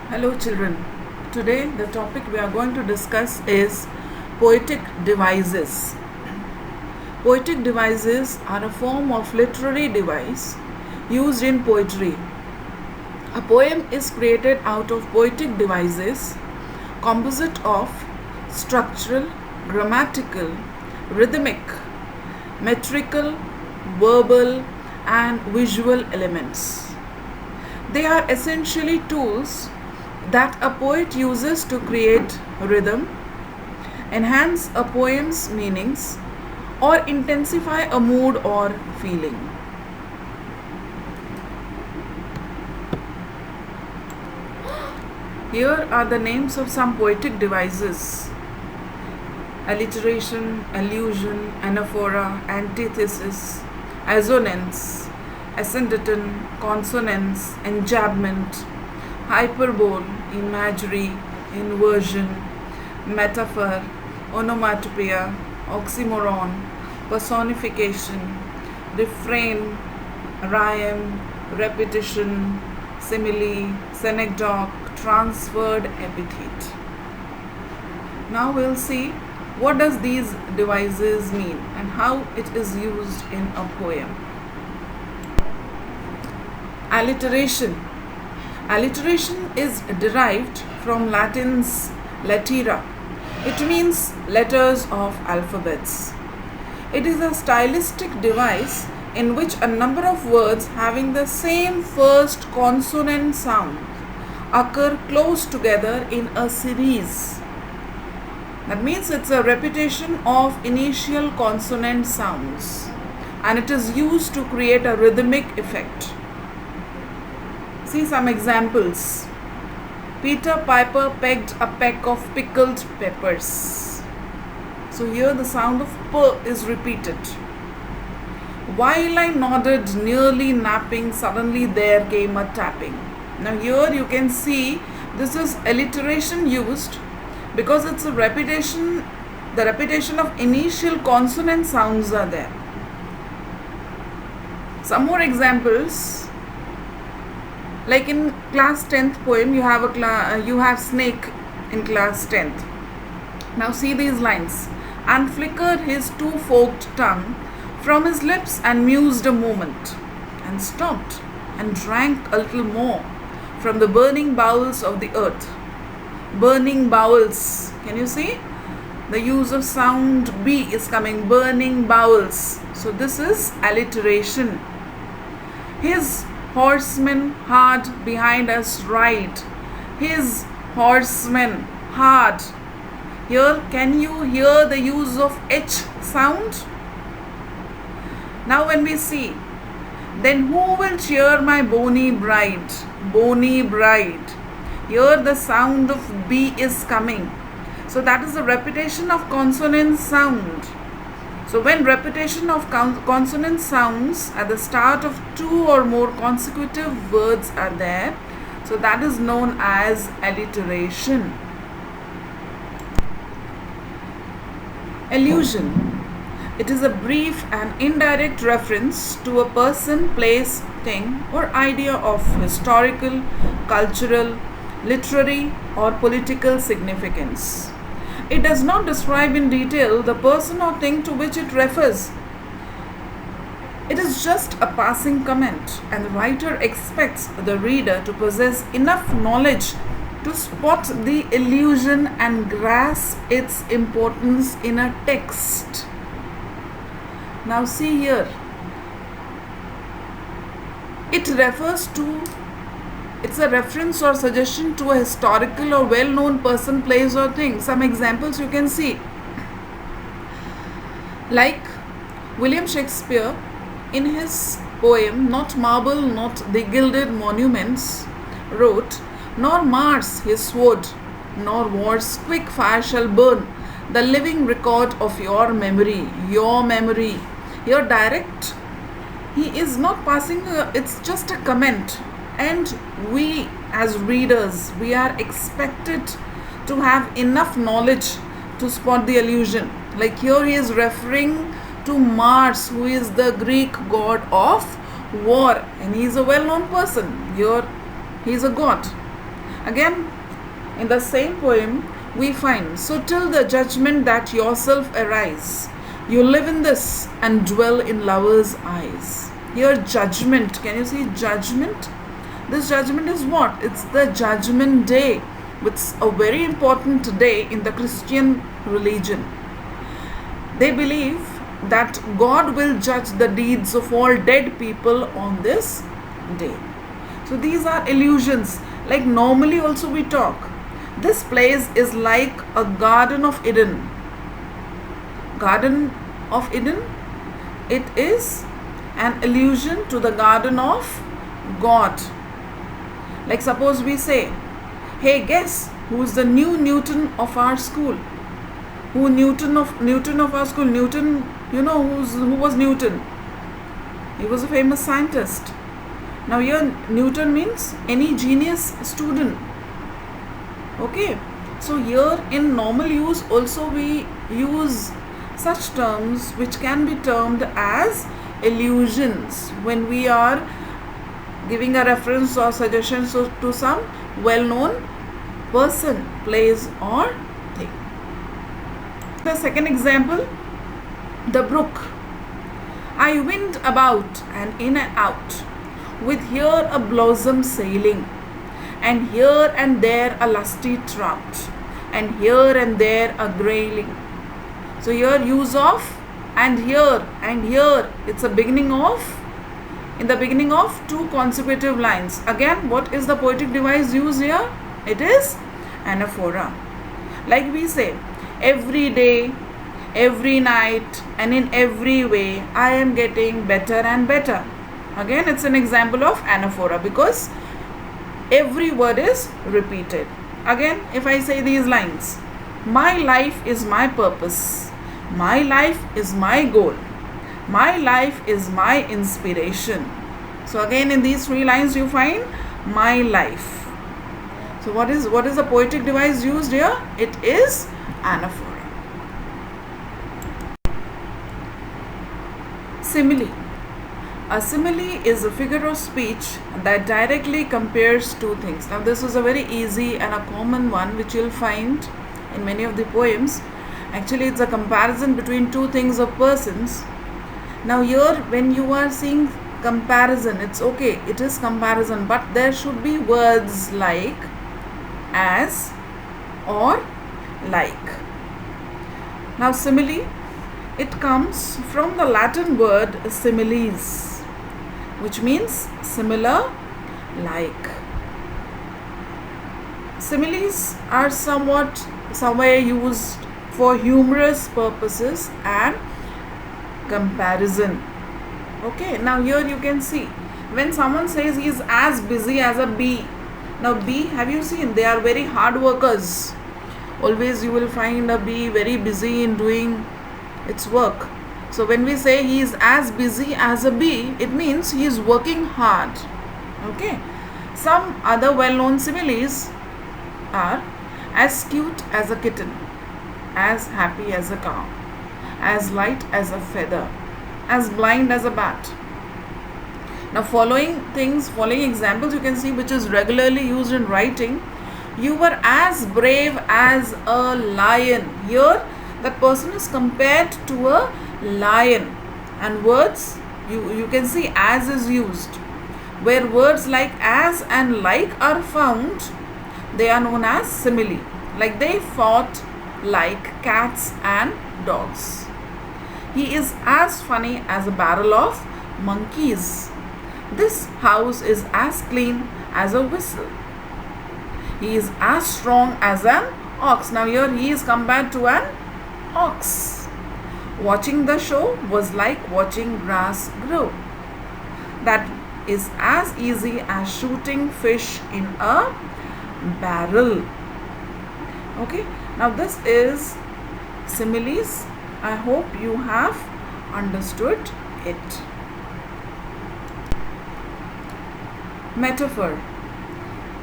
Hello, children. Today, the topic we are going to discuss is poetic devices. Poetic devices are a form of literary device used in poetry. A poem is created out of poetic devices composite of structural, grammatical, rhythmic, metrical, verbal, and visual elements. They are essentially tools that a poet uses to create rhythm, enhance a poem's meanings, or intensify a mood or feeling. Here are the names of some poetic devices: alliteration, allusion, anaphora, antithesis, assonance, ascendanton, consonance, enjambment, hyperbole, imagery, inversion, metaphor, onomatopoeia, oxymoron, personification, refrain, rhyme, repetition, simile, synecdoche, transferred epithet. Now we'll see what does these devices mean and how it is used in a poem. Alliteration. Alliteration is derived from Latin's latera. It means letters of alphabets. It is a stylistic device in which a number of words having the same first consonant sound occur close together in a series. That means it's a repetition of initial consonant sounds, and it is used to create a rhythmic effect. See some examples. Peter Piper pegged a peck of pickled peppers. So here the sound of P is repeated. While I nodded, nearly napping, suddenly there came a tapping. Now here you can see this is alliteration used because it's a repetition. The repetition of initial consonant sounds are there. Some more examples. Like in class 10th poem, you have snake in class 10th. Now see these lines. And flickered his two-forked tongue from his lips and mused a moment, and stopped and drank a little more from the burning bowels of the earth. Burning bowels. Can you see? The use of sound B is coming. Burning bowels. So this is alliteration. His horsemen hard behind us ride. His horsemen hard. Here, can you hear the use of H sound? Now when we see, then who will cheer my bonny bride? Bonny bride. Here the sound of B is coming. So that is a repetition of consonant sound. So when repetition of consonant sounds at the start of two or more consecutive words are there, so that is known as alliteration. Allusion. It is a brief and indirect reference to a person, place, thing, or idea of historical, cultural, literary, or political significance. It does not describe in detail the person or thing to which it refers. It is just a passing comment, and the writer expects the reader to possess enough knowledge to spot the allusion and grasp its importance in a text. Now see here. It refers to, it's a reference or suggestion to a historical or well-known person, place, or thing. Some examples you can see. Like William Shakespeare in his poem Not Marble, Not the Gilded Monuments wrote, Nor Mars his sword, nor war's quick fire shall burn the living record of your memory. Your memory. Here direct, he is not passing, it's just a comment. And we as readers, we are expected to have enough knowledge to spot the allusion. Like here he is referring to Mars, who is the Greek god of war, and he is a well-known person. Here he is a god. Again, in the same poem, we find, so till the judgment that yourself arise, you live in this and dwell in lovers' eyes. Here, judgment. Can you see judgment? This judgment is what? It's the judgment day. It's a very important day in the Christian religion. They believe that God will judge the deeds of all dead people on this day. So these are illusions. Like normally also we talk. This place is like a Garden of Eden. Garden of Eden, it is an allusion to the Garden of God. Like suppose we say, hey, guess who's the new Newton of our school? Who Newton of our school? Newton, you know who was Newton? He was a famous scientist. Now here Newton means any genius student. Okay, so here in normal use also we use such terms which can be termed as illusions when we are giving a reference or suggestions to some well-known person, place or thing. The second example, the brook. I went about and in and out, with here a blossom sailing, and here and there a lusty trout, and here and there a grayling. So here use of and here, it's a beginning of, in the beginning of two consecutive lines. Again, what is the poetic device used here? It is anaphora. Like we say, every day, every night, and in every way, I am getting better and better. Again, it's an example of anaphora because every word is repeated. Again, if I say these lines, my life is my purpose, my life is my goal, my life is my inspiration. So again in these three lines you find my life. So what is the poetic device used here? It is anaphora. Simile. A simile is a figure of speech that directly compares two things. Now this is a very easy and a common one which you'll find in many of the poems. Actually it's a comparison between two things or persons. Now here when you are seeing comparison, it's okay, it is comparison, but there should be words like as or like. Now simile, it comes from the Latin word similes, which means similar, like. Similes are somewhere used for humorous purposes and comparison. Okay, now here you can see when someone says he is as busy as a bee. Now bee, have you seen, they are very hard workers. Always you will find a bee very busy in doing its work. So when we say he is as busy as a bee, it means he is working hard. Okay, some other well-known similes are as cute as a kitten, as happy as a cow, as light as a feather, as blind as a bat. Now following examples you can see which is regularly used in writing. You were as brave as a lion. Here that person is compared to a lion, and words you can see as is used. Where words like as and like are found, they are known as simile. Like they fought like cats and dogs. He is as funny as a barrel of monkeys. This house is as clean as a whistle. He is as strong as an ox. Now here he is compared to an ox. Watching the show was like watching grass grow. That is as easy as shooting fish in a barrel. Okay, now this is similes. I hope you have understood it. Metaphor.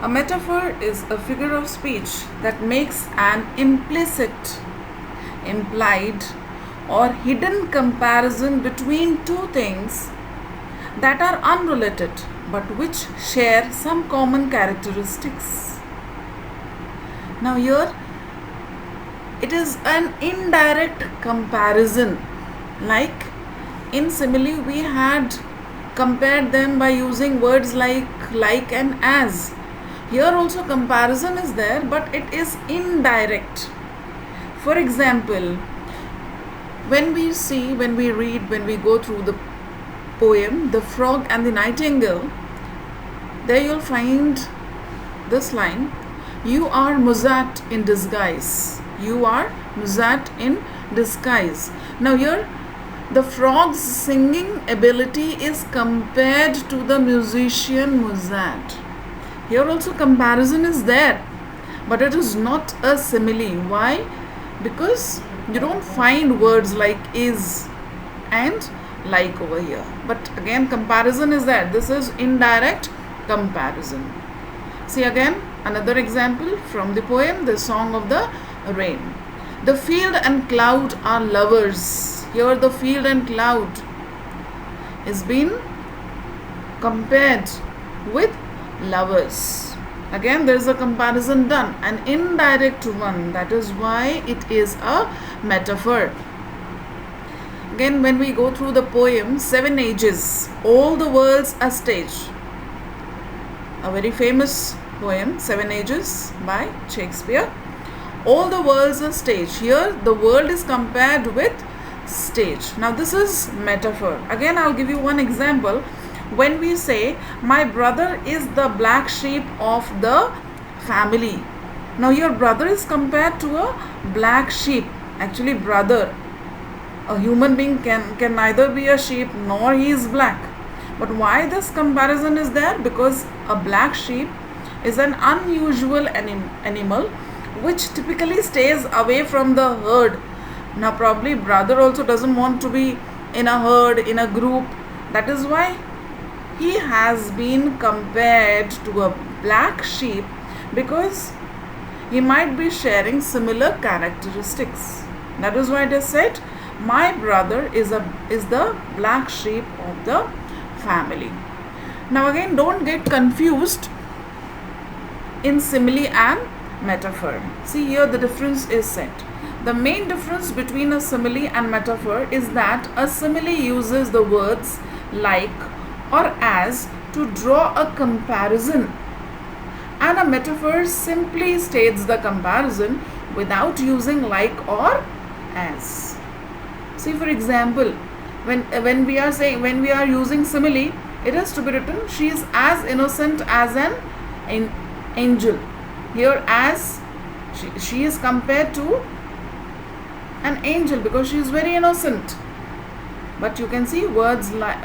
A metaphor is a figure of speech that makes an implicit, implied, or hidden comparison between two things that are unrelated but which share some common characteristics. Now here it is an indirect comparison. Like in simile we had compared them by using words like and as. Here also comparison is there, but it is indirect. For example, when we read, when we go through the poem The Frog and the Nightingale, there you'll find this line, you are Mozart in disguise. You are Mozart in disguise. Now here the frog's singing ability is compared to the musician Mozart. Here also comparison is there, but it is not a simile. Why? Because you don't find words like is and like over here. But again comparison is there. This is indirect comparison. See again another example from the poem The Song of the Rain. The field and cloud are lovers. Here the field and cloud is been compared with lovers. Again there is a comparison done, an indirect one. That is why it is a metaphor. Again when we go through the poem Seven Ages, all the world's a stage, a very famous poem, Seven Ages by Shakespeare. All the world's a stage. Here the world is compared with stage. Now this is metaphor. Again I'll give you one example. When we say my brother is the black sheep of the family. Now your brother is compared to a black sheep. Actually brother, a human being can neither be a sheep nor he is black. But why this comparison is there? Because a black sheep is an unusual animal which typically stays away from the herd. Now probably brother also doesn't want to be in a herd, in a group. That is why he has been compared to a black sheep, because he might be sharing similar characteristics. That is why it is said my brother is the black sheep of the family. Now again don't get confused in simile and metaphor. See here the difference is set. The main difference between a simile and metaphor is that a simile uses the words like or as to draw a comparison, and a metaphor simply states the comparison without using like or as. See for example, when we are using simile, it is to be written she is as innocent as an angel. Here as she is compared to an angel because she is very innocent. But you can see a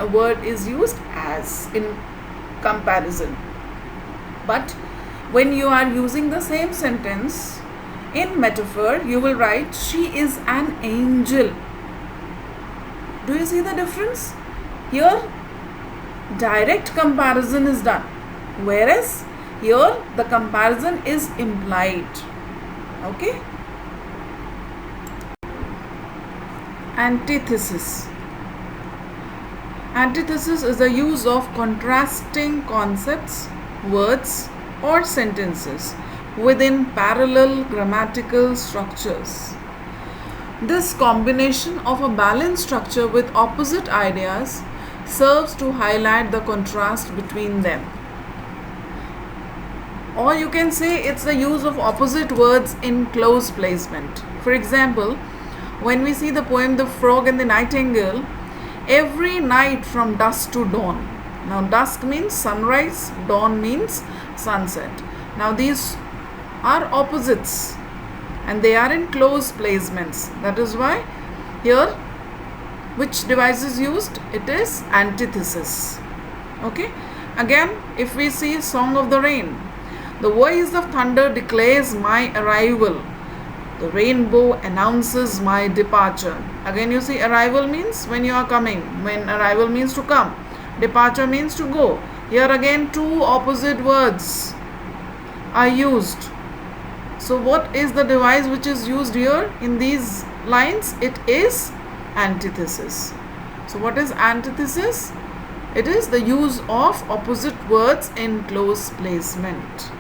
word is used as in comparison. But when you are using the same sentence in metaphor, you will write she is an angel. Do you see the difference? Here direct comparison is done, whereas here the comparison is implied. Okay. Antithesis. Antithesis is the use of contrasting concepts, words or sentences within parallel grammatical structures. This combination of a balanced structure with opposite ideas serves to highlight the contrast between them. Or you can say it's the use of opposite words in close placement. For example, when we see the poem The Frog and the Nightingale, every night from dusk to dawn. Now dusk means sunrise, dawn means sunset. Now these are opposites and they are in close placements. That is why here which device is used? It is antithesis. Okay. Again, if we see Song of the Rain, the voice of thunder declares my arrival. The rainbow announces my departure. Again you see arrival means when you are coming. When arrival means to come. Departure means to go. Here again two opposite words are used. So what is the device which is used here in these lines? It is antithesis. So what is antithesis? It is the use of opposite words in close placement.